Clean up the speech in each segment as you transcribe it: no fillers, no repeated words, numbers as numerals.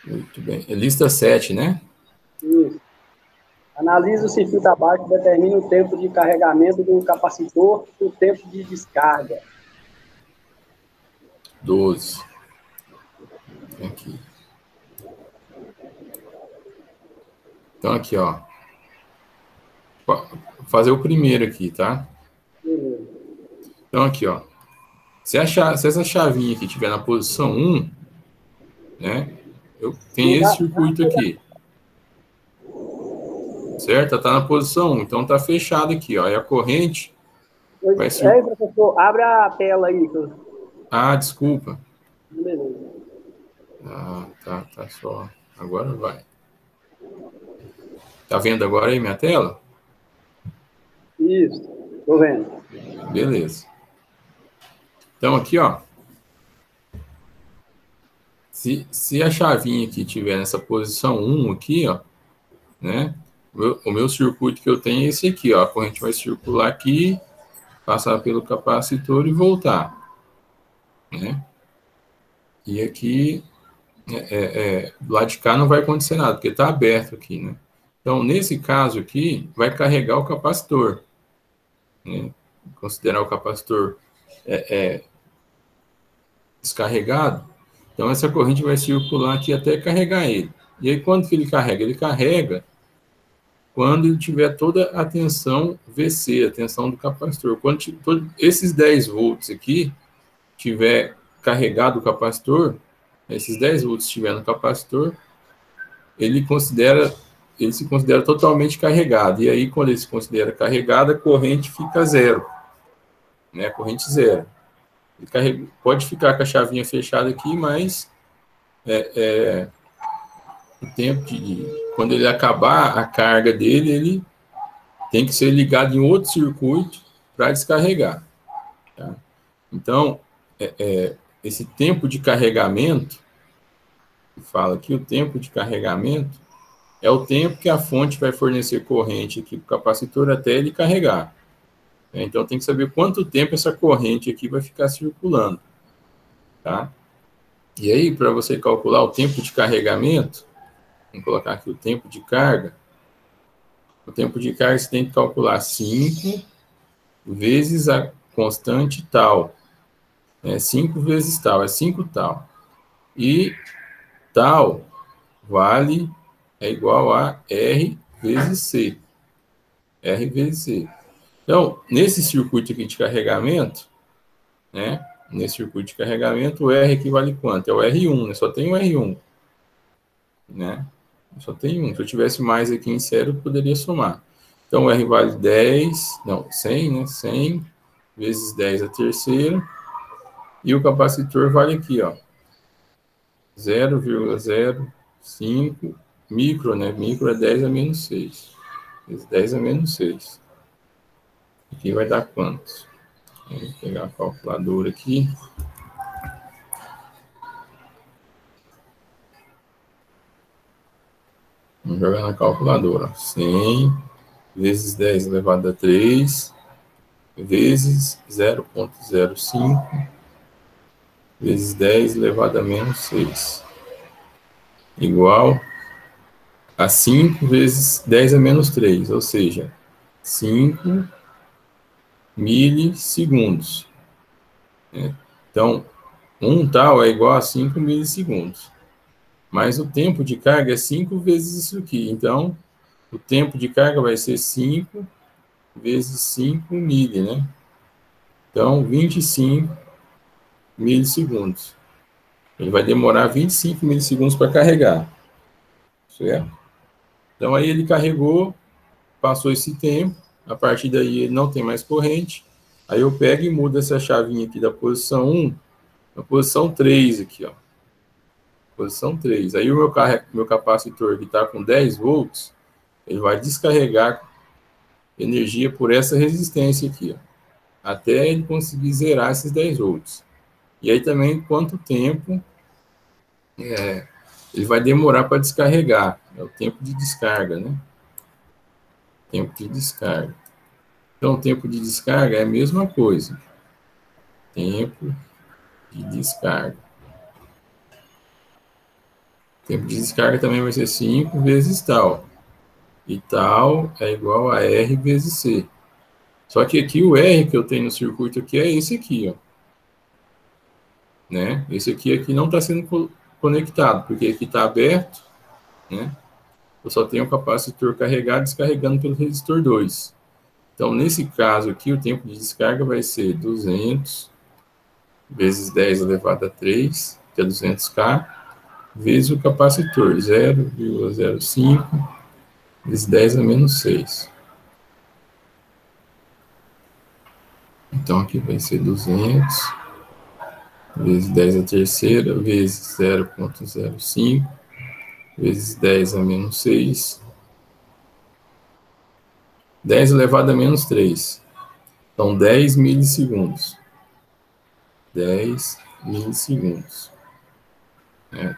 Muito bem. É lista 7, né? Isso. Analisa o circuito abaixo e determina o tempo de carregamento do capacitor e o tempo de descarga. 12. Aqui. Então, aqui, ó. Vou fazer o primeiro aqui, tá? Então, aqui, ó. Se essa chavinha aqui estiver na posição 1, né? Eu tenho esse circuito aqui. Certo? Está na posição 1, então está fechado aqui, ó. E a corrente vai ser. Professor, abre a tela aí. Ah, desculpa. Beleza. Ah, tá só. Agora vai. Tá vendo agora aí minha tela? Isso, tô vendo. Beleza. Então aqui, ó. Se a chavinha aqui estiver nessa posição 1 aqui, ó, né? O meu circuito que eu tenho é esse aqui, ó. A corrente vai circular aqui, passar pelo capacitor e voltar, né? E aqui, do lado de cá não vai acontecer nada, porque está aberto aqui, né? Então, nesse caso aqui, vai carregar o capacitor, né? Considerar o capacitor descarregado, então essa corrente vai circular aqui até carregar ele. E aí, quando que ele carrega? Ele carrega quando ele tiver toda a tensão VC, a tensão do capacitor. Quando esses 10 volts aqui tiver carregado o capacitor, esses 10 volts estiver no capacitor, ele se considera totalmente carregado. E aí, quando ele se considera carregado, a corrente fica zero, né? A corrente zero. Pode ficar com a chavinha fechada aqui, mas o tempo quando ele acabar a carga dele, ele tem que ser ligado em outro circuito para descarregar. Tá? Então, esse tempo de carregamento, fala aqui, o tempo de carregamento é o tempo que a fonte vai fornecer corrente aqui para o capacitor até ele carregar. Então, tem que saber quanto tempo essa corrente aqui vai ficar circulando. Tá? E aí, para você calcular o tempo de carregamento, vamos colocar aqui o tempo de carga. O tempo de carga você tem que calcular 5 vezes a constante tal. 5 vezes tal, é 5 tal. E tal é igual a R vezes C. R vezes C. Então, nesse circuito aqui de carregamento, né? Nesse circuito de carregamento, o R equivale a quanto? É o R1, né? Só tem o R1. Né? Só tem um. Se eu tivesse mais aqui em série, eu poderia somar. Então, o R vale 10, não, 100, né? 100 vezes 10 a terceira. E o capacitor vale aqui, ó. 0,05 micro, né? Micro é 10 a menos 6. 10 a menos 6. Aqui vai dar quantos? Vou pegar a calculadora aqui. Vamos jogar na calculadora. 100 vezes 10 elevado a 3 vezes 0,05 vezes 10 elevado a menos 6 igual a 5 vezes 10 a menos 3, ou seja, 5 milissegundos. Então, 1 tal é igual a 5 milissegundos. Mas o tempo de carga é 5 vezes isso aqui. Então, o tempo de carga vai ser 5 vezes 5 mili, né? Então, 25 milissegundos. Ele vai demorar 25 milissegundos para carregar. Certo? Então, aí ele carregou, passou esse tempo, a partir daí ele não tem mais corrente, aí eu pego e mudo essa chavinha aqui da posição 1 na posição 3 aqui, ó. Posição 3. Aí o meu capacitor que está com 10 volts, ele vai descarregar energia por essa resistência aqui, ó, até ele conseguir zerar esses 10 volts. E aí também quanto tempo ele vai demorar para descarregar, é o tempo de descarga, né? Tempo de descarga. Então, o tempo de descarga é a mesma coisa. Tempo de descarga. tempo de descarga também vai ser 5 vezes tal. E tal é igual a R vezes C. Só que aqui o R que eu tenho no circuito aqui é esse aqui, ó. Né? Esse aqui não está sendo conectado, porque aqui está aberto, né? Eu só tenho o capacitor carregado descarregando pelo resistor 2. Então, nesse caso aqui, o tempo de descarga vai ser 200 vezes 10 elevado a 3, que é 200K, vezes o capacitor, 0,05 vezes 10 a menos 6. Então, aqui vai ser 200 vezes 10 a terceira, vezes 0,05, vezes 10 a menos 6, 10 elevado a menos 3. Então, 10 milissegundos. 10 milissegundos.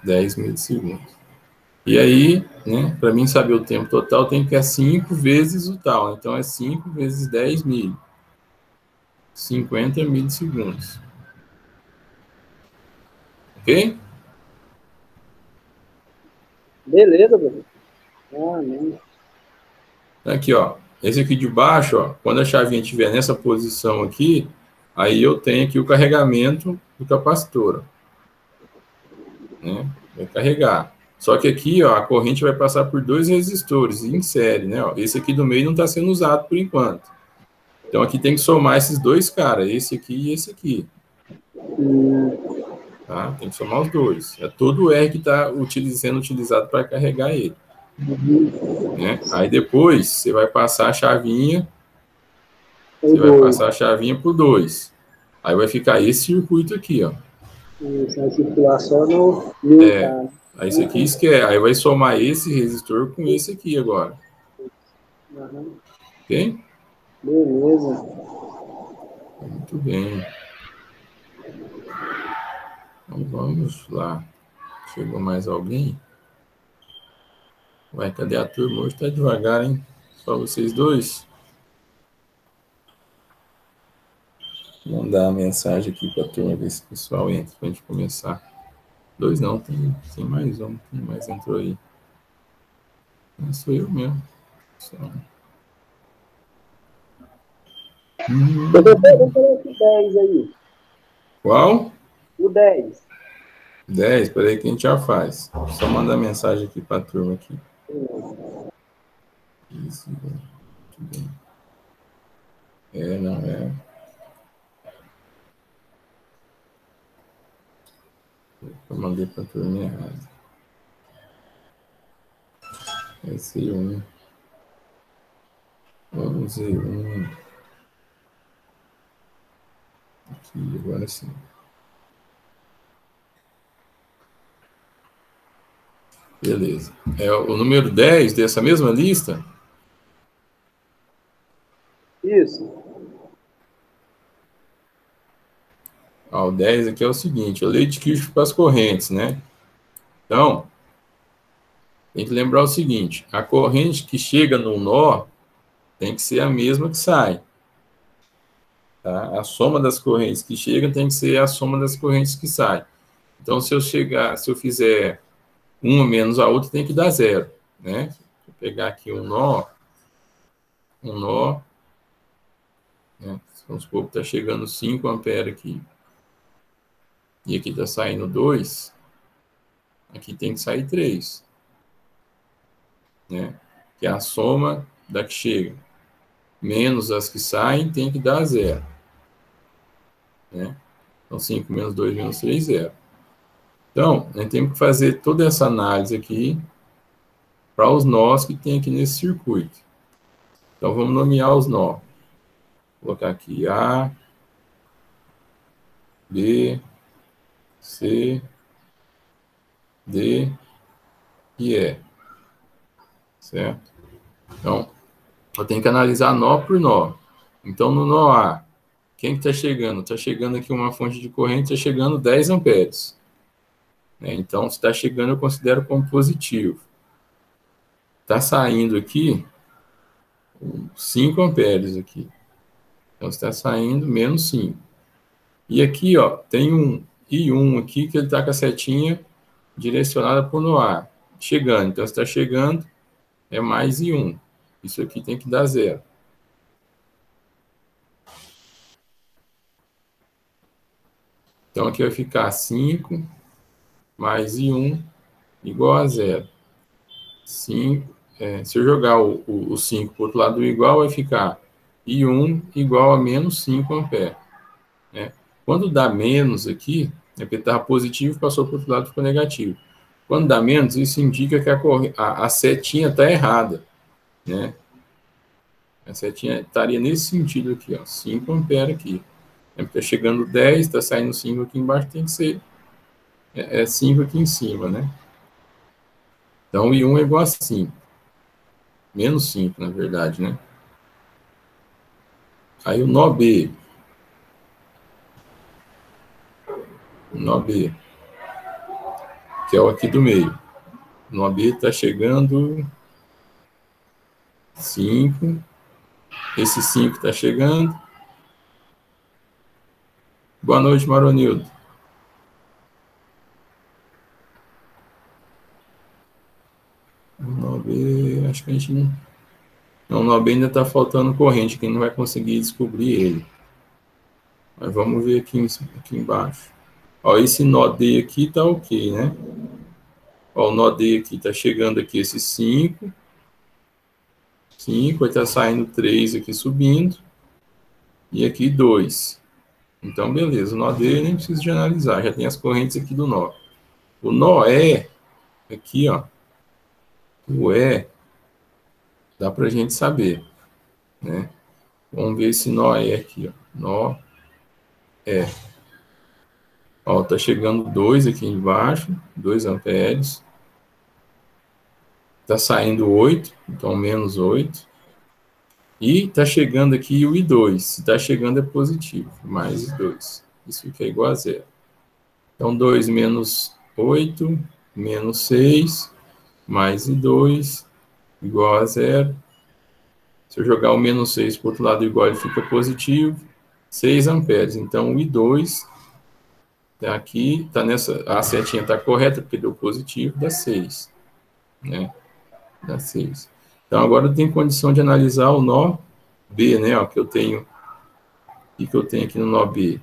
10 milissegundos. E aí, né, para mim saber o tempo total, tem que é 5 vezes o tal. Então, é 5 vezes 10 mil. 50 milissegundos. Ok? Beleza, Bruno. Amém. Aqui, ó. Esse aqui de baixo, ó, quando a chavinha estiver nessa posição aqui, aí eu tenho aqui o carregamento do capacitor. Né? Vai carregar. Só que aqui, ó, a corrente vai passar por 2 resistores em série, né? Ó, esse aqui do meio não está sendo usado por enquanto. Então aqui tem que somar esses dois caras, esse aqui e esse aqui. Tá? Tem que somar os dois. É todo o R que está sendo utilizado para carregar ele. Né? Aí depois você vai passar a chavinha. Você vai passar a chavinha por 2. Aí vai ficar esse circuito aqui, ó. Isso, vai circular só no Aí isso aqui esquece. Aí vai somar esse resistor com esse aqui agora. Uhum. Ok? Beleza. Muito bem. Então vamos lá. Chegou mais alguém? Vai, cadê a turma? Hoje tá devagar, hein? Só vocês dois? Vou mandar uma mensagem aqui para a turma, ver se o pessoal entra para a gente começar. Dois não, tem mais um. Quem mais entrou aí? Não, sou eu mesmo. Só. Vamos falar esse 10 aí. Qual? O 10. 10, peraí que a gente já faz. Só mandar mensagem aqui para a turma aqui. Isso, muito bem. Não é. Eu mandei para a turma errada. É C1. Vamos ver um. Aqui, agora sim. Beleza. É o número 10 dessa mesma lista? Isso. O 10 aqui é o seguinte, a lei de Kirchhoff para as correntes, né? Então, tem que lembrar o seguinte, a corrente que chega no nó tem que ser a mesma que sai. Tá? A soma das correntes que chegam tem que ser a soma das correntes que saem. Então, se eu fizer uma menos a outra, tem que dar zero, né? Vou pegar aqui um nó, né? Vamos supor que está chegando 5 amperes aqui. E aqui está saindo 2, aqui tem que sair 3. Né? Que é a soma da que chega. Menos as que saem, tem que dar zero. Né? Então, 5 menos 2 menos 3, 0. Então, a gente tem que fazer toda essa análise aqui para os nós que tem aqui nesse circuito. Então, vamos nomear os nós. Vou colocar aqui A, B, C, D e E. Certo? Então, eu tenho que analisar nó por nó. Então, no nó A, quem que está chegando? Está chegando aqui uma fonte de corrente, está chegando 10 amperes. Então, se está chegando, eu considero como positivo. Está saindo aqui 5 amperes aqui. Então, está saindo menos 5. E aqui, ó, tem um I1 aqui que ele está com a setinha direcionada para o nó A, chegando. Então, se está chegando, é mais I1. Isso aqui tem que dar 0. Então, aqui vai ficar 5 mais I1 igual a 0. 5, se eu jogar o 5 para o outro lado do igual, vai ficar I1 igual a menos 5 amperes. Né? Quando dá menos aqui, é porque estava positivo, passou para o outro lado e ficou negativo. Quando dá menos, isso indica que a setinha está errada. Né? A setinha estaria nesse sentido aqui, ó, 5 amperes aqui. Está chegando 10, está saindo 5 aqui embaixo, tem que ser 5 aqui em cima, né? Então, I1 é igual a 5. Menos 5, na verdade, né? Aí o nó B. O nó B. Que é o aqui do meio. O nó B está chegando 5. Esse 5 está chegando. Boa noite, Maronildo. O nó B, acho que a gente não... Não, o nó B ainda está faltando corrente, que não vai conseguir descobrir ele. Mas vamos ver aqui embaixo. Ó, esse nó D aqui está ok, né? Ó, o nó D aqui está chegando aqui esse 5. 5, vai estar saindo 3 aqui subindo. E aqui 2. Então, beleza. O nó D nem preciso de analisar. Já tem as correntes aqui do nó. O nó E, aqui, ó. O E, dá para a gente saber, né? Vamos ver esse nó E aqui, ó. Nó E. Ó, tá chegando 2 aqui embaixo, 2 amperes. Tá saindo 8, então menos 8. E tá chegando aqui o I2. Se tá chegando é positivo, mais I2. Isso fica igual a 0. Então, 2 menos 8, menos 6, mais I2, igual a 0. Se eu jogar o menos 6 para o outro lado igual, ele fica positivo. 6 amperes. Então, o I2 tá aqui, tá nessa, a setinha está correta, porque deu positivo, dá 6. Né? Dá 6. Então, agora eu tenho condição de analisar o nó B, né? Ó, que eu tenho aqui no nó B.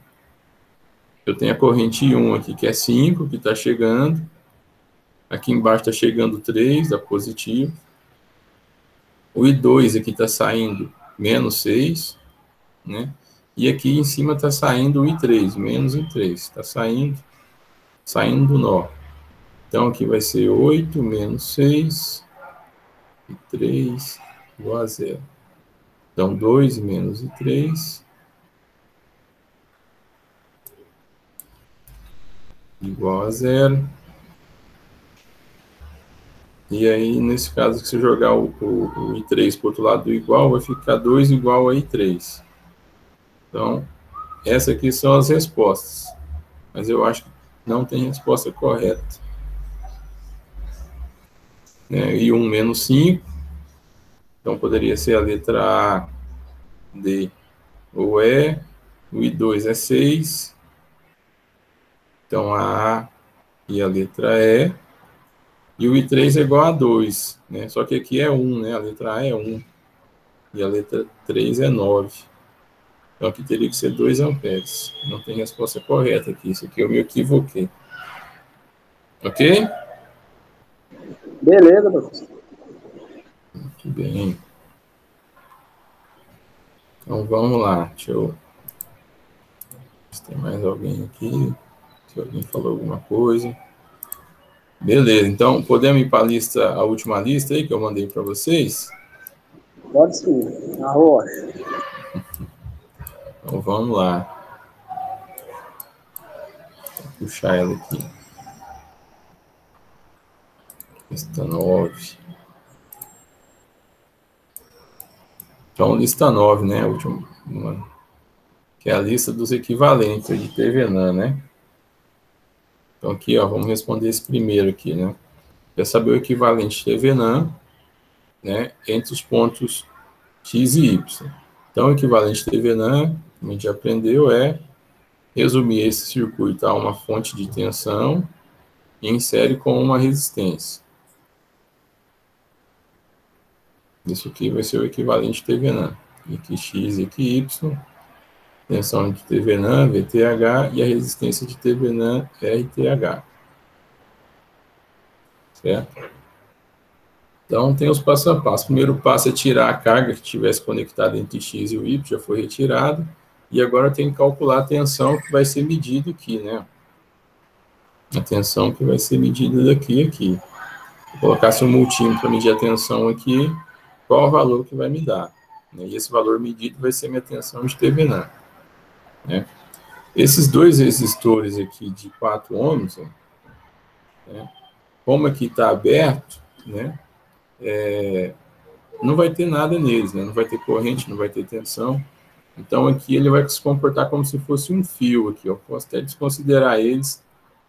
Eu tenho a corrente I1 aqui, que é 5, que está chegando. Aqui embaixo está chegando 3, dá positivo. O I2 aqui está saindo menos 6, né? E aqui em cima está saindo o I3, menos I3. Está saindo do nó. Então, aqui vai ser 8 menos 6, I3 igual a 0. Então, 2 menos I3 igual a 0. E aí, nesse caso, se eu jogar o I3 para o outro lado do igual, vai ficar 2 igual a I3. Então, essas aqui são as respostas. Mas eu acho que não tem resposta correta. I1 menos 5. Então, poderia ser a letra A, D ou E. O I2 é 6. Então, a A e a letra E. E o I3 é igual a 2, né? Só que aqui é 1, né? A letra A é 1. E a letra 3 é 9. Então, aqui teria que ser 2 amperes. Não tem resposta correta aqui. Isso aqui eu me equivoquei. Ok? Beleza, professor. Muito bem. Então, vamos lá. Deixa eu... Se tem mais alguém aqui. Se alguém falou alguma coisa. Beleza. Então, podemos ir para a última lista aí que eu mandei para vocês? Pode sim. Na rocha. Então, vamos lá. Vou puxar ela aqui. Lista 9. Então, lista 9, né? A última, que é a lista dos equivalentes de Thevenin, né? Então, aqui, ó, vamos responder esse primeiro aqui, né? Quer saber o equivalente de Thevenin, né? Entre os pontos X e Y. Então, o equivalente de Thevenin, como a gente aprendeu, é resumir esse circuito a uma fonte de tensão e insere com uma resistência. Isso aqui vai ser o equivalente TVNAN. Aqui X e aqui Y, tensão de TVNAN, VTH, e a resistência de TVNAN, RTH. Certo? Então, tem os passo a passo. O primeiro passo é tirar a carga que estivesse conectada entre X e o Y, já foi retirado. E agora tem que calcular a tensão que vai ser medida aqui, né? A tensão que vai ser medida daqui a aqui. Vou colocar um multímetro para medir a tensão aqui, qual o valor que vai me dar. E esse valor medido vai ser minha tensão de TVNAN. Né? Esses dois resistores aqui de 4 ohms, né? Como aqui está aberto, né? Não vai ter nada neles, né? Não vai ter corrente, não vai ter tensão. Então aqui ele vai se comportar como se fosse um fio aqui. Eu posso até desconsiderar eles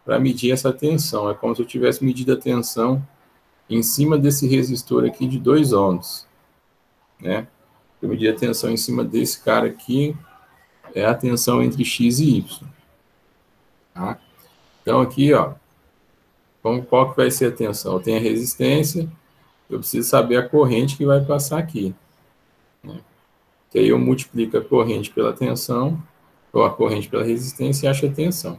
para medir essa tensão. É como se eu tivesse medido a tensão em cima desse resistor aqui de 2 ohms. Né? Eu medi a tensão em cima desse cara aqui, é a tensão entre X e Y. Tá? Então aqui, ó, qual que vai ser a tensão? Eu tenho a resistência, eu preciso saber a corrente que vai passar aqui. Né? Que aí eu multiplico a corrente pela tensão, ou a corrente pela resistência e acho a tensão.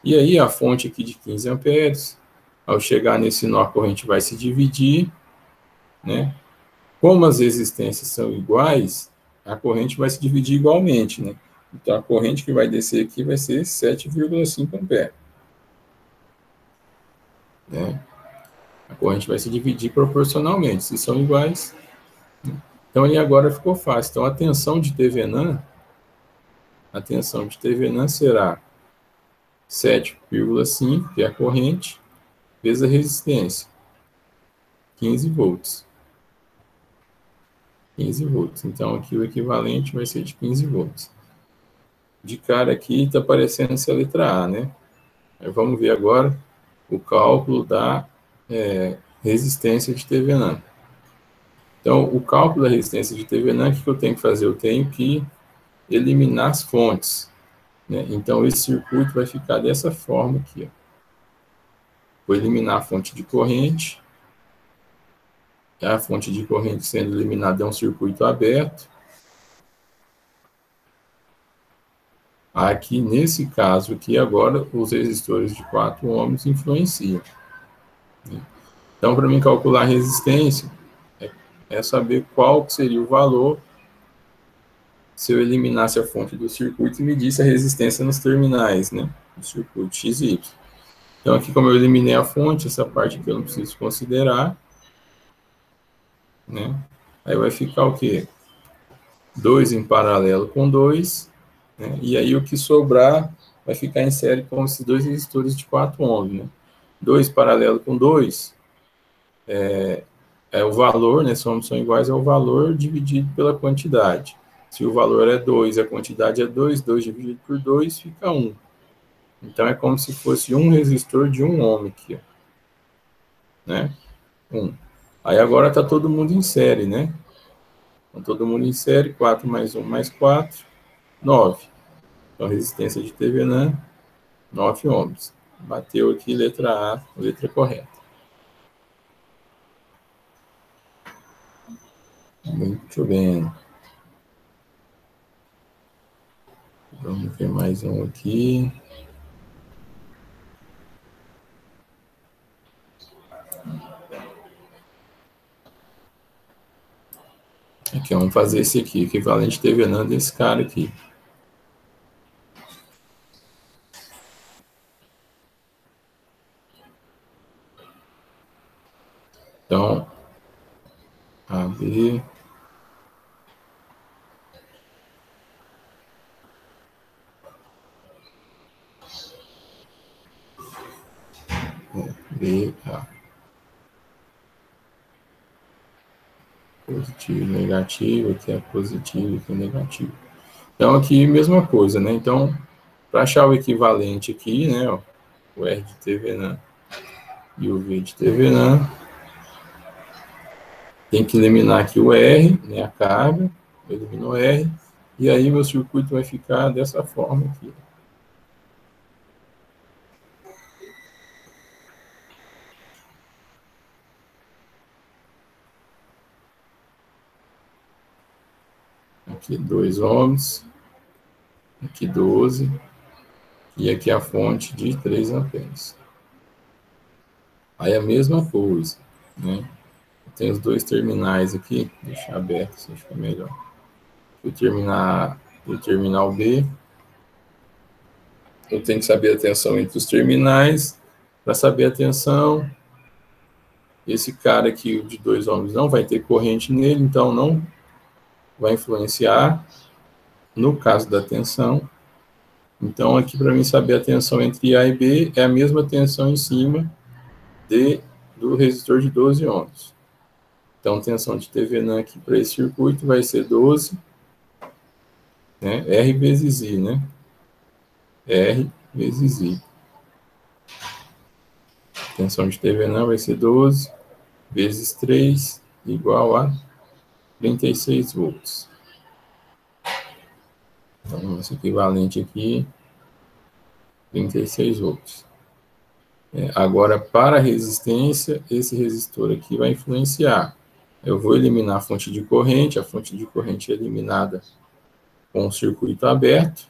E aí a fonte aqui de 15 amperes, ao chegar nesse nó, a corrente vai se dividir, né? Como as resistências são iguais, a corrente vai se dividir igualmente, né? Então a corrente que vai descer aqui vai ser 7,5 amperes. Né? A corrente vai se dividir proporcionalmente, se são iguais. Né? Então, ali agora ficou fácil. Então, a tensão de TVNAN será 7,5, que é a corrente, vezes a resistência, 15 volts. 15 volts. Então, aqui o equivalente vai ser de 15 volts. De cara aqui está aparecendo essa letra A, né? Aí vamos ver agora o cálculo da resistência de TVNAN. Então, o cálculo da resistência de TVNAN, o que eu tenho que fazer? Eu tenho que eliminar as fontes. Né? Então, esse circuito vai ficar dessa forma aqui. Ó. Vou eliminar a fonte de corrente. A fonte de corrente sendo eliminada é um circuito aberto. Aqui, nesse caso aqui, agora, os resistores de 4 ohms influenciam. Então, para mim calcular a resistência, é saber qual seria o valor se eu eliminasse a fonte do circuito e medisse a resistência nos terminais, né? Do circuito X e Y. Então, aqui, como eu eliminei a fonte, essa parte aqui eu não preciso considerar. Né? Aí vai ficar o quê? 2 em paralelo com 2. Né? E aí, o que sobrar vai ficar em série com esses dois resistores de 4 ohms. Né? 2 paralelo com 2 é o valor, né? São iguais ao valor dividido pela quantidade. Se o valor é 2 e a quantidade é 2, 2 dividido por 2 fica 1. Então, é como se fosse um resistor de 1 ohm aqui. Ó. Né? 1. Aí, agora está todo mundo em série, né? Então, todo mundo em série, 4 mais 1 mais 4, 9. Então, resistência de TVNAN, 9 ohms. Bateu aqui, letra A, letra correta. Muito bem. Vamos ver mais um aqui. Aqui, vamos fazer esse aqui, equivalente TVNAN desse cara aqui. Então, AB... BA. Positivo e negativo, aqui é positivo, aqui é negativo. Então, aqui, mesma coisa, né? Então, para achar o equivalente aqui, né? Ó, o R de TVNAN e o V de TVNAN, tem que eliminar aqui o R, né? A carga, eu elimino o R, e aí meu circuito vai ficar dessa forma aqui. Aqui 2 ohms, aqui 12, e aqui a fonte de 3 amperes. Aí a mesma coisa, né? Tem os dois terminais aqui, deixar aberto, se fica melhor. O terminal B, eu tenho que saber a tensão entre os terminais. Para saber a tensão, esse cara aqui de 2 ohms não vai ter corrente nele, então não vai influenciar no caso da tensão. Então, aqui para mim saber a tensão entre A e B é a mesma tensão em cima do resistor de 12 ohms. Então, tensão de Thevenin aqui para esse circuito vai ser 12, né? R vezes I, né? R vezes I. Tensão de Thevenin vai ser 12 vezes 3, igual a 36 volts. Então, nosso equivalente aqui, 36 volts. Agora, para a resistência, esse resistor aqui vai influenciar. Eu vou eliminar a fonte de corrente é eliminada com o circuito aberto.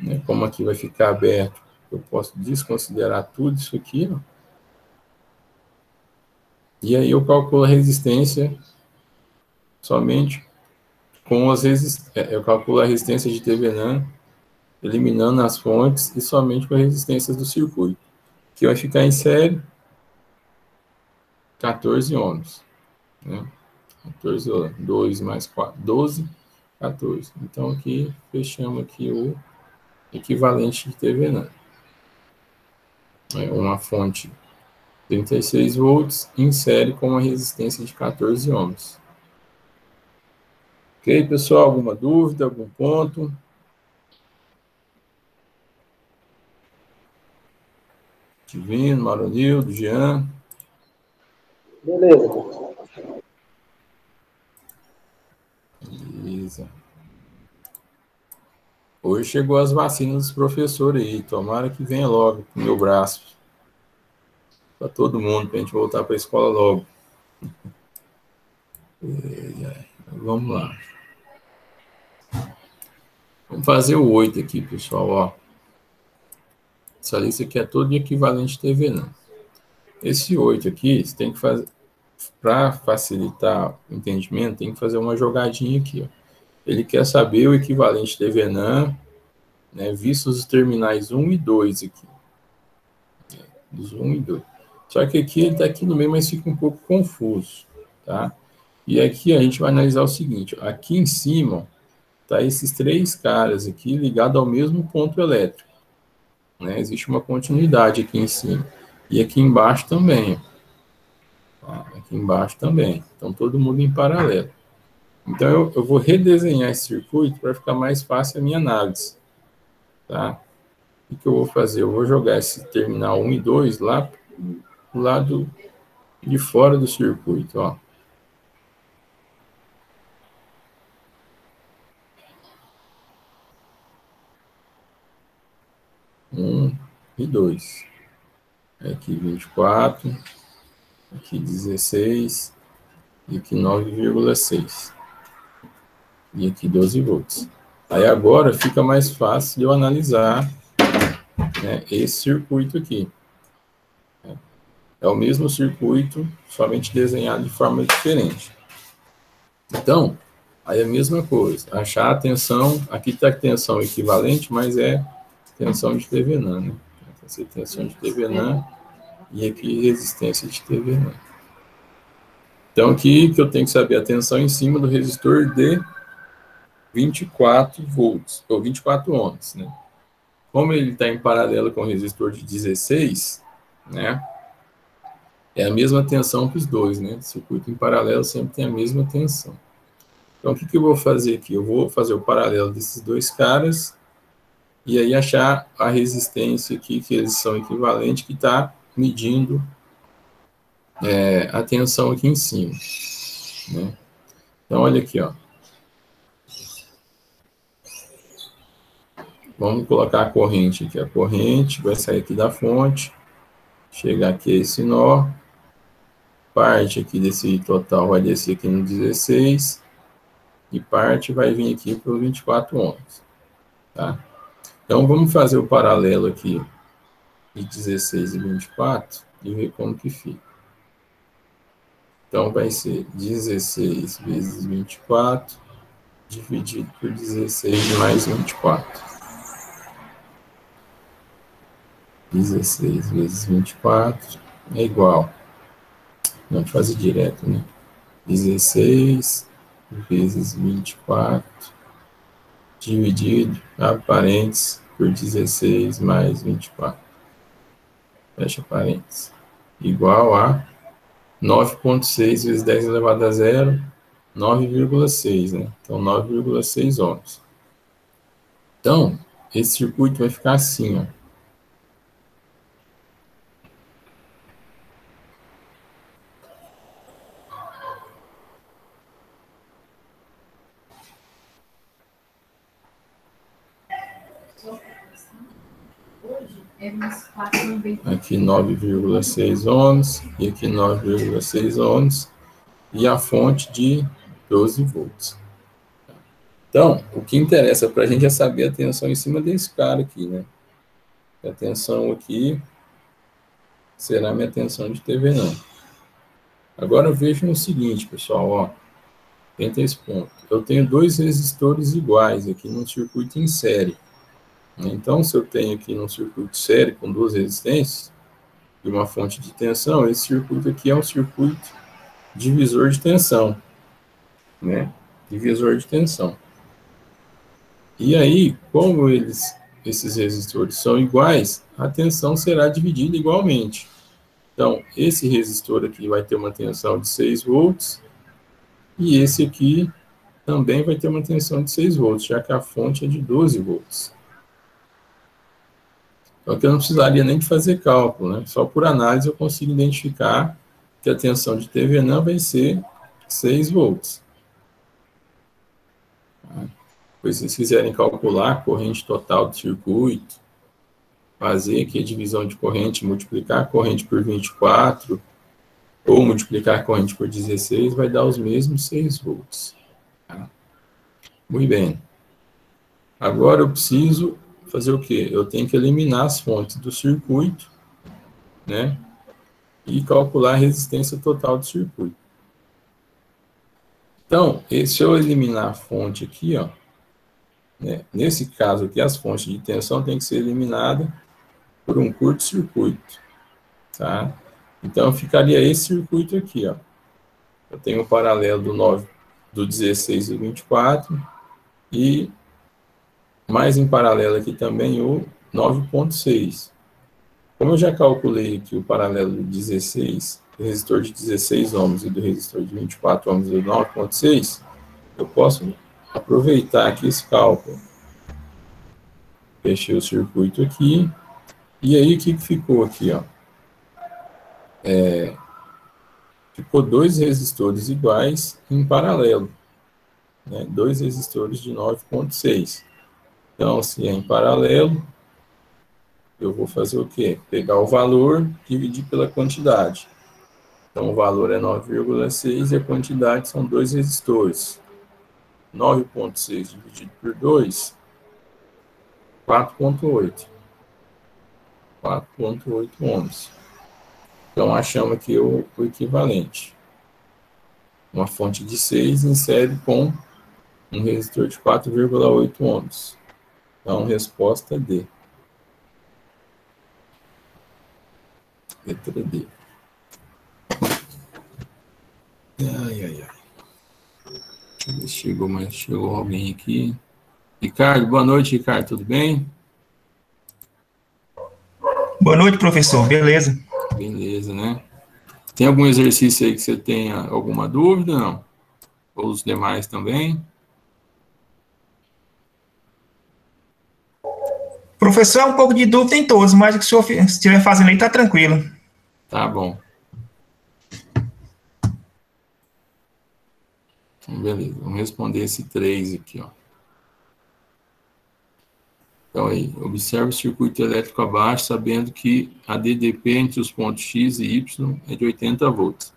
Né? Como aqui vai ficar aberto, eu posso desconsiderar tudo isso aqui. Ó. E aí eu calculo a resistência somente com as resistências. Eu calculo a resistência de Thevenin, eliminando as fontes e somente com as resistências do circuito. Que vai ficar em série 14 ohms. Né? 14 ohms, 2 mais 4, 12, 14. Então, aqui, fechamos aqui o equivalente de Thevenin. Uma fonte 36 volts em série com uma resistência de 14 ohms. Ok, pessoal? Alguma dúvida, algum ponto? Divino, Maronildo, Jean. Beleza. Beleza. Hoje chegou as vacinas dos professores aí. Tomara que venha logo pro meu braço. Para todo mundo, para a gente voltar para a escola logo. Vamos lá. Vamos fazer o 8 aqui, pessoal. Ó. Essa lista aqui é toda de equivalente Thevenin. Esse 8 aqui, você tem que fazer, para facilitar o entendimento, tem que fazer uma jogadinha aqui. Ó. Ele quer saber o equivalente Thevenin, né, vistos os terminais 1 e 2 aqui. Os 1 e 2. Só que aqui ele está aqui no meio, mas fica um pouco confuso. Tá? E aqui a gente vai analisar o seguinte. Ó, aqui em cima, tá esses 3 caras aqui ligados ao mesmo ponto elétrico. Né? Existe uma continuidade aqui em cima. E aqui embaixo também. Tá? Aqui embaixo também. Então, todo mundo em paralelo. Então, eu vou redesenhar esse circuito para ficar mais fácil a minha análise. Tá? O que eu vou fazer? Eu vou jogar esse terminal 1 e 2 lá do lado de fora do circuito. Ó. E 2. Aqui 24, aqui 16, e aqui 9,6. E aqui 12 volts. Aí agora fica mais fácil de eu analisar, né, esse circuito aqui. É o mesmo circuito, somente desenhado de forma diferente. Então, aí é a mesma coisa. Achar a tensão, aqui está a tensão equivalente, mas é tensão de Thevenin, né? Essa tensão de Thevenin e aqui resistência de Thevenin. Então, aqui que eu tenho que saber a tensão em cima do resistor de 24 volts, ou 24 ohms, né? Como ele está em paralelo com o resistor de 16, né? É a mesma tensão que os dois, né? Circuito em paralelo sempre tem a mesma tensão. Então, o que eu vou fazer aqui? Eu vou fazer o paralelo desses dois caras e aí achar a resistência aqui, que eles são equivalentes, que está medindo a tensão aqui em cima. Né? Então, olha aqui, ó. Vamos colocar a corrente aqui. A corrente vai sair aqui da fonte, chegar aqui a esse nó, parte aqui desse total vai descer aqui no 16, e parte vai vir aqui para os 24 ohms. Tá? Então, vamos fazer o paralelo aqui de 16 e 24 e ver como que fica. Então, vai ser 16 vezes 24 dividido por 16 mais 24. 16 vezes 24 é igual. Vamos fazer direto, né? 16 vezes 24 dividido, abre parênteses, por 16 mais 24. Fecha parênteses. Igual a 9,6 vezes 10 elevado a zero, 9,6, né? Então, 9,6 ohms. Então, esse circuito vai ficar assim, ó. Aqui 9,6 ohms, e aqui 9,6 ohms, e a fonte de 12 volts. Então, o que interessa para a gente é saber a tensão em cima desse cara aqui, né? A tensão aqui será minha tensão de Thevenin. Agora vejam o seguinte, pessoal, ó, tenta esse ponto. Eu tenho dois resistores iguais aqui num circuito em série. Então, se eu tenho aqui num circuito série com duas resistências e uma fonte de tensão, esse circuito aqui é um circuito divisor de tensão, né? Divisor de tensão. E aí, como esses resistores são iguais, a tensão será dividida igualmente. Então, esse resistor aqui vai ter uma tensão de 6 volts, e esse aqui também vai ter uma tensão de 6 volts, já que a fonte é de 12 volts. Então, aqui eu não precisaria nem de fazer cálculo, né? Só por análise eu consigo identificar que a tensão de Thevenin vai ser 6 volts. Pois, se vocês quiserem calcular a corrente total do circuito, fazer aqui a divisão de corrente, multiplicar a corrente por 24, ou multiplicar a corrente por 16, vai dar os mesmos 6 volts. Tá? Muito bem. Agora eu preciso fazer o quê? Eu tenho que eliminar as fontes do circuito, né? E calcular a resistência total do circuito. Então, se eu eliminar a fonte aqui, ó, né? Nesse caso aqui, as fontes de tensão têm que ser eliminadas por um curto-circuito, tá? Então, ficaria esse circuito aqui, ó. Eu tenho o paralelo do 16 e 24, e mais em paralelo aqui também o 9,6. Como eu já calculei aqui o paralelo do 16, do resistor de 16 ohms e do resistor de 24 ohms do 9,6, eu posso aproveitar aqui esse cálculo. Fechei o circuito aqui, e aí o que ficou aqui, ó? Ficou dois resistores iguais em paralelo, né? Dois resistores de 9,6. Então, se é em paralelo, eu vou fazer o quê? Pegar o valor, dividir pela quantidade. Então, o valor é 9,6 e a quantidade são dois resistores. 9,6 dividido por 2, 4,8. 4,8 ohms. Então, achamos aqui o equivalente. Uma fonte de 6 em série com um resistor de 4,8 ohms. Então, resposta D. Letra D. Ai, ai, ai. Deixa eu ver se chegou alguém aqui. Ricardo, boa noite, Ricardo, tudo bem? Boa noite, professor, beleza? Beleza, né? Tem algum exercício aí que você tenha alguma dúvida, não? Ou os demais também? Professor, é um pouco de dúvida em todos, mas o que o senhor estiver fazendo aí tá tranquilo. Tá bom. Então, beleza, vamos responder esse 3 aqui, ó. Então, aí, observe o circuito elétrico abaixo, sabendo que a DDP entre os pontos X e Y é de 80 volts.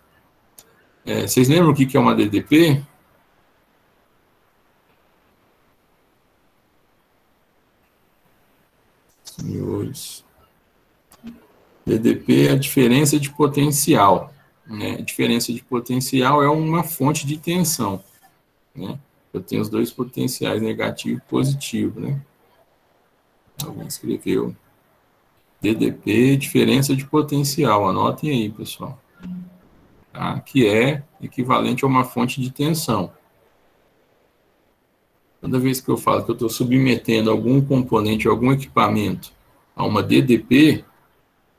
Vocês lembram o que é uma DDP? Senhores. DDP é a diferença de potencial. Né? A diferença de potencial é uma fonte de tensão. Né? Eu tenho os dois potenciais, negativo e positivo. Né? Alguém escreveu. DDP, diferença de potencial. Anotem aí, pessoal. Tá? Que é equivalente a uma fonte de tensão. Toda vez que eu falo que eu estou submetendo algum componente, algum equipamento a uma DDP,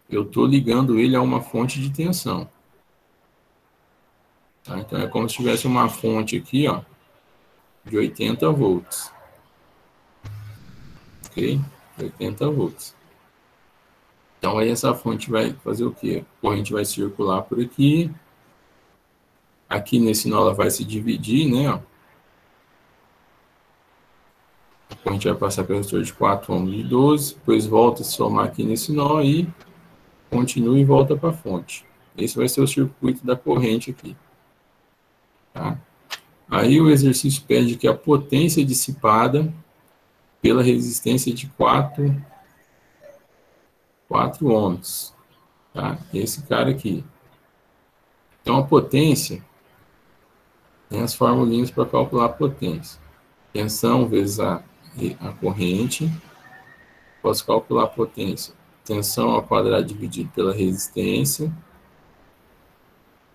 eu estou ligando ele a uma fonte de tensão. Tá? Então, é como se tivesse uma fonte aqui, ó, de 80 volts. Ok? 80 volts. Então, aí essa fonte vai fazer o quê? A corrente vai circular por aqui. Aqui nesse nó ela vai se dividir, né? Ó. A corrente vai passar pelo resistor de 4 ohms de 12, depois volta a se somar aqui nesse nó e continua e volta para a fonte. Esse vai ser o circuito da corrente aqui. Tá? Aí o exercício pede que a potência dissipada pela resistência de 4 ohms. Tá? Esse cara aqui. Então a potência tem as formulinhas para calcular a potência. Tensão vezes a corrente. Posso calcular a potência. Tensão ao quadrado dividido pela resistência.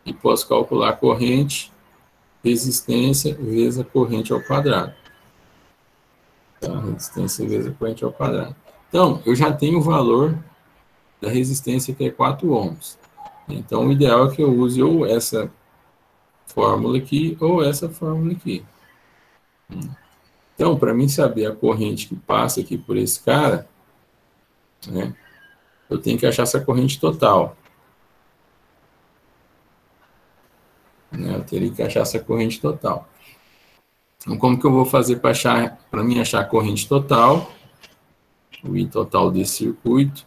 E posso calcular a corrente, resistência vezes a corrente ao quadrado. Tá? Resistência vezes a corrente ao quadrado. Então, eu já tenho o valor da resistência, que é 4 ohms. Então, o ideal é que eu use ou essa fórmula aqui, ou essa fórmula aqui. Então, para mim saber a corrente que passa aqui por esse cara, né, eu tenho que achar essa corrente total. Né, eu teria que achar essa corrente total. Então, como que eu vou fazer para mim achar a corrente total? O I total desse circuito.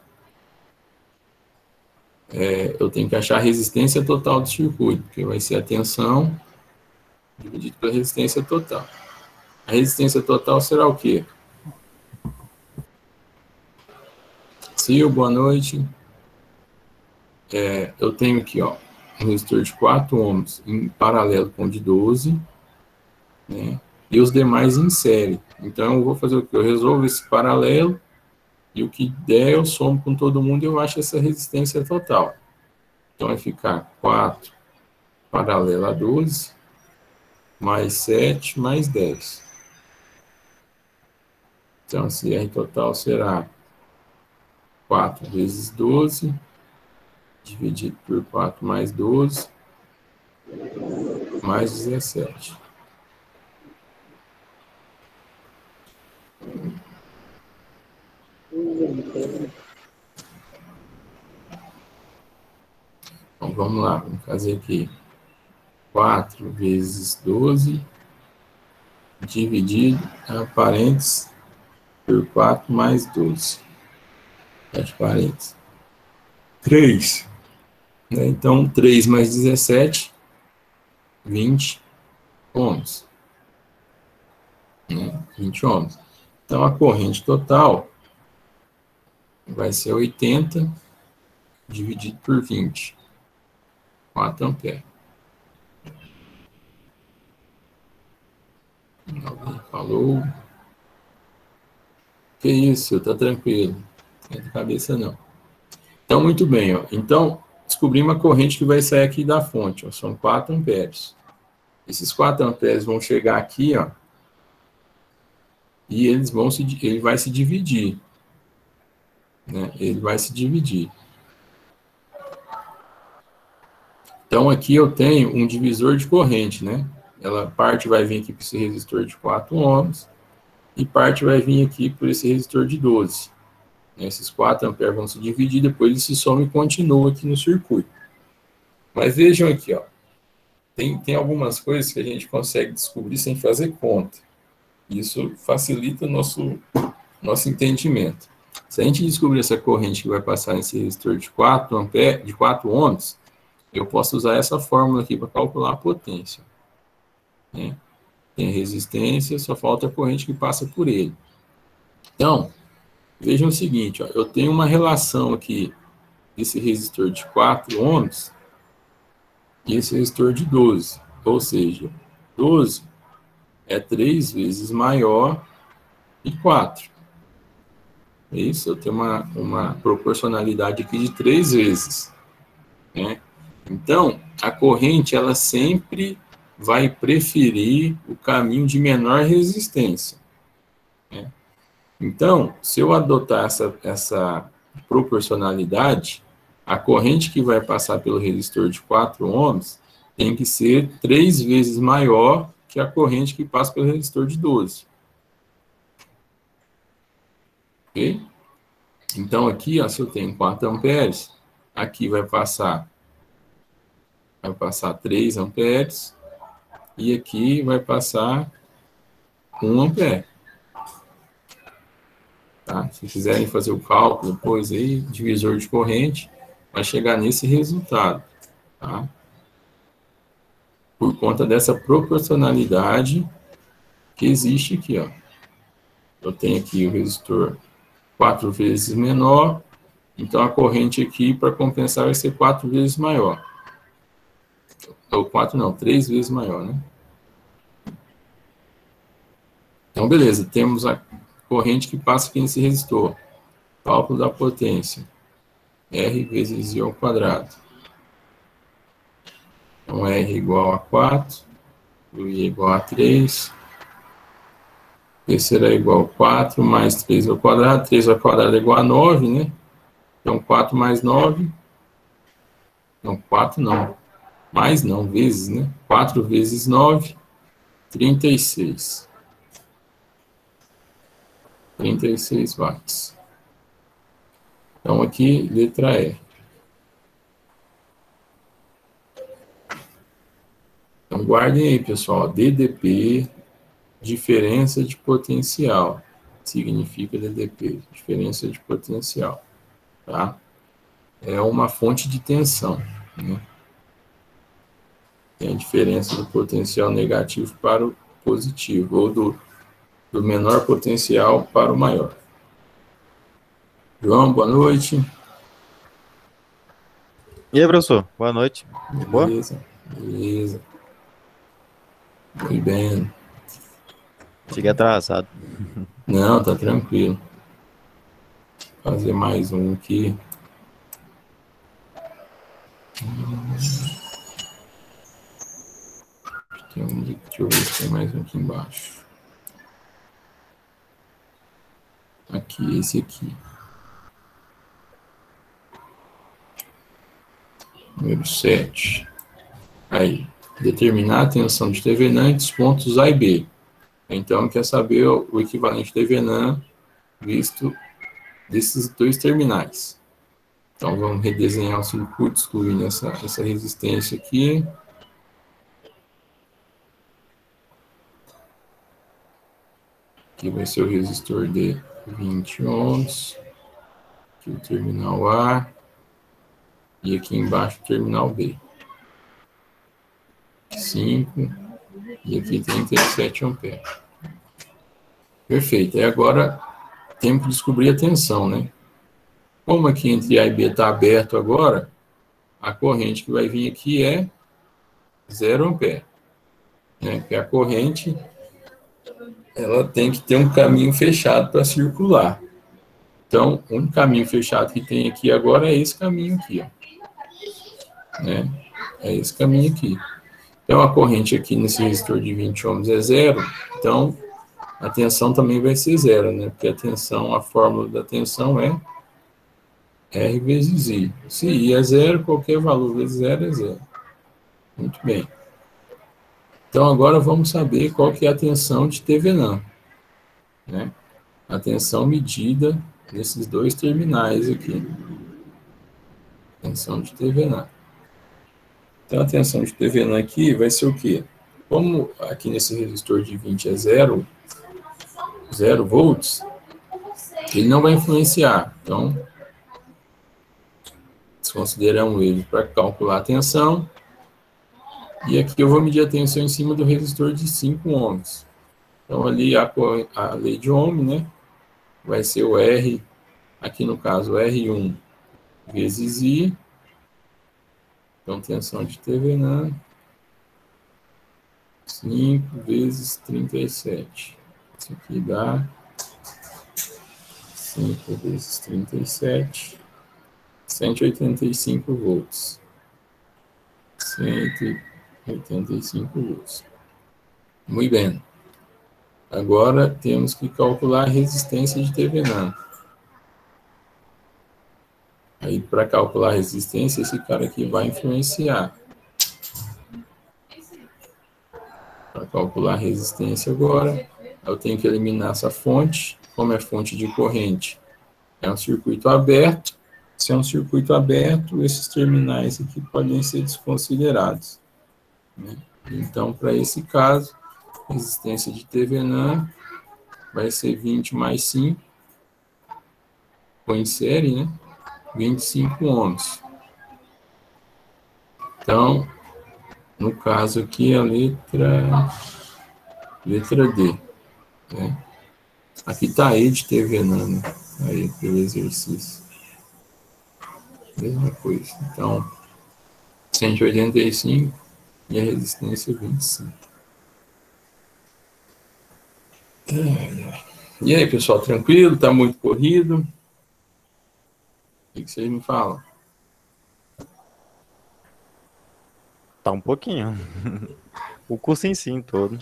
Eu tenho que achar a resistência total do circuito, que vai ser a tensão dividido pela resistência total. A resistência total será o quê? Sil, boa noite. Eu tenho aqui, ó, um resistor de 4 ohms em paralelo com o de 12, né, e os demais em série. Então, eu vou fazer o quê? Eu resolvo esse paralelo, e o que der, eu somo com todo mundo e eu acho essa resistência total. Então, vai ficar 4 paralelo a 12, mais 7, mais 10. Então, esse R total será 4 vezes 12, dividido por 4 mais 12, mais 17. Então, vamos lá, vamos fazer aqui 4 vezes 12, dividido, parênteses, por 4 mais 12. Fecha parênteses. 3. Né? Então, 3 mais 17, 20 ohms. Né? 20 ohms. Então, a corrente total vai ser 80 dividido por 20. 4 amperes. Alguém falou? Que isso, tá tranquilo. Não tem cabeça não. Então, muito bem, ó. Então, descobrimos uma corrente que vai sair aqui da fonte, ó. São 4 amperes. Esses 4 amperes vão chegar aqui, ó, e ele vai se dividir. Né? Ele vai se dividir. Então, aqui eu tenho um divisor de corrente, né? Parte vai vir aqui para esse resistor de 4 ohms, e parte vai vir aqui por esse resistor de 12. Esses 4 amperes vão se dividir, depois ele se soma e continua aqui no circuito. Mas vejam aqui, ó, tem algumas coisas que a gente consegue descobrir sem fazer conta. Isso facilita o nosso entendimento. Se a gente descobrir essa corrente que vai passar nesse resistor de 4 amperes, de 4 ohms, eu posso usar essa fórmula aqui para calcular a potência. Né? Tem resistência, só falta a corrente que passa por ele. Então, Vejam o seguinte, ó, eu tenho uma relação aqui desse resistor de 4 ohms e esse resistor de 12, ou seja, 12 é 3 vezes maior que 4. É isso, eu tenho uma proporcionalidade aqui de 3 vezes, né? Então, a corrente, ela sempre vai preferir o caminho de menor resistência, né? Então, se eu adotar essa proporcionalidade, a corrente que vai passar pelo resistor de 4 ohms tem que ser 3 vezes maior que a corrente que passa pelo resistor de 12. Ok? Então, aqui, ó, se eu tenho 4 amperes, aqui vai passar 3 amperes, e aqui vai passar 1 ampere. Tá? Se quiserem fazer o cálculo depois aí, divisor de corrente, vai chegar nesse resultado, tá? Por conta dessa proporcionalidade que existe aqui, ó. Eu tenho aqui o resistor 4 vezes menor, então a corrente aqui, para compensar, vai ser 4 vezes maior. Ou 4 não, 3 vezes maior, né? Então, beleza, temos a corrente que passa aqui nesse resistor. Cálculo da potência. R vezes I ao quadrado. Então, R igual a 4, o I igual a 3. P será igual a 4 mais 3 ao quadrado. 3 ao quadrado é igual a 9, né? Então, 4 mais 9. Não, 4 não. Mais não, vezes, né? 4 vezes 9, 36. 36 watts. Então, aqui, letra E. Então, guardem aí, pessoal. DDP, diferença de potencial. Significa DDP, diferença de potencial. Tá? É uma fonte de tensão, né? Tem a diferença do potencial negativo para o positivo, ou do menor potencial para o maior. João, boa noite. E aí, professor? Boa noite. Beleza, beleza. Muito bem. Cheguei atrasado. Não, tá tranquilo. Vou fazer mais um aqui. Deixa eu ver se tem mais um aqui embaixo. Aqui, esse aqui. Número 7. Aí, determinar a tensão de Thevenin dos pontos A e B. Então, quer saber o equivalente de Thevenin visto desses dois terminais. Então, vamos redesenhar o circuito, excluindo essa resistência aqui. Aqui vai ser o resistor de 20 ohms. Aqui o terminal A. E aqui embaixo o terminal B. 5. E aqui 37 amperes. Perfeito. E agora temos que descobrir a tensão, né? Como aqui entre A e B está aberto agora, a corrente que vai vir aqui é 0 ampere. Né? Porque a corrente, ela tem que ter um caminho fechado para circular. Então, o único caminho fechado que tem aqui agora é esse caminho aqui, ó. Né? É esse caminho aqui. Então, a corrente aqui nesse resistor de 20 ohms é 0, então a tensão também vai ser 0, né? Porque a tensão, a fórmula da tensão é R vezes I. Se I é 0, qualquer valor vezes 0 é 0. Muito bem. Então, agora vamos saber qual que é a tensão de Thevenin, né? A tensão medida nesses dois terminais aqui. Tensão de Thevenin. Então, a tensão de Thevenin aqui vai ser o quê? Como aqui nesse resistor de 20 é 0 volts, ele não vai influenciar. Então, desconsideramos ele para calcular a tensão. E aqui eu vou medir a tensão em cima do resistor de 5 ohms. Então, ali a lei de Ohm, né? Vai ser o R Aqui no caso, R1 vezes I. Então, tensão de Thevenin. 5 vezes 37. Isso aqui dá 5 vezes 37. 185 volts. 185 volts. Muito bem. Agora temos que calcular a resistência de Thevenin. Aí, para calcular a resistência, esse cara aqui vai influenciar. Para calcular a resistência agora, eu tenho que eliminar essa fonte. Como é fonte de corrente, é um circuito aberto. Se é um circuito aberto, esses terminais aqui podem ser desconsiderados, né? Então, para esse caso, a resistência de Thevenin vai ser 20 mais 5, põe em série, né? 25 ohms. Então, no caso aqui, a letra D, né? Aqui está E de Thevenin, né? Aí, pelo exercício. Mesma coisa. Então, 185 e a resistência 25. E aí, pessoal, tranquilo? Tá muito corrido? O que vocês me falam? Tá um pouquinho. O curso em si todo.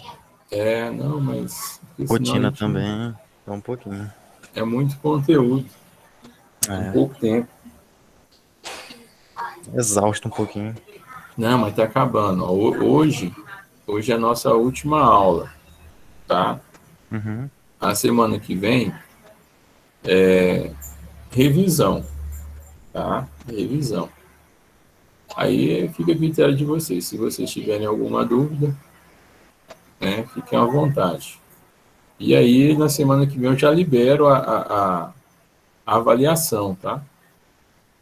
Não, mas... Rotina também, tá um pouquinho. É muito conteúdo. Em pouco tempo. Exausto um pouquinho. Não, mas tá acabando. Ó, hoje é a nossa última aula, tá? Uhum. A semana que vem é revisão, tá? Revisão. Aí fica a critério de vocês. Se vocês tiverem alguma dúvida, né, fiquem à vontade. E aí, na semana que vem, eu já libero a avaliação, tá?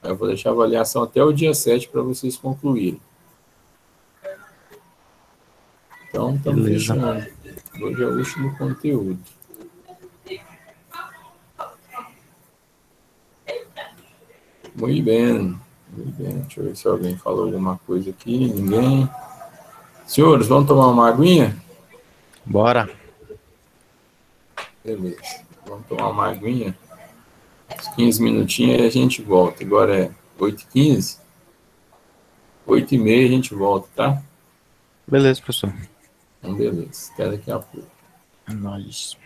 Eu vou deixar a avaliação até o dia 7 para vocês concluírem. Então, estamos fechando. Hoje é o último conteúdo. Muito bem. Muito bem. Deixa eu ver se alguém falou alguma coisa aqui. Ninguém. Senhores, vamos tomar uma aguinha? Bora. Beleza. Vamos tomar uma aguinha. Uns 15 minutinhos e a gente volta. Agora é 8h15. 8h30 a gente volta, tá? Beleza, professor. Então, beleza. Até daqui a pouco. Nós.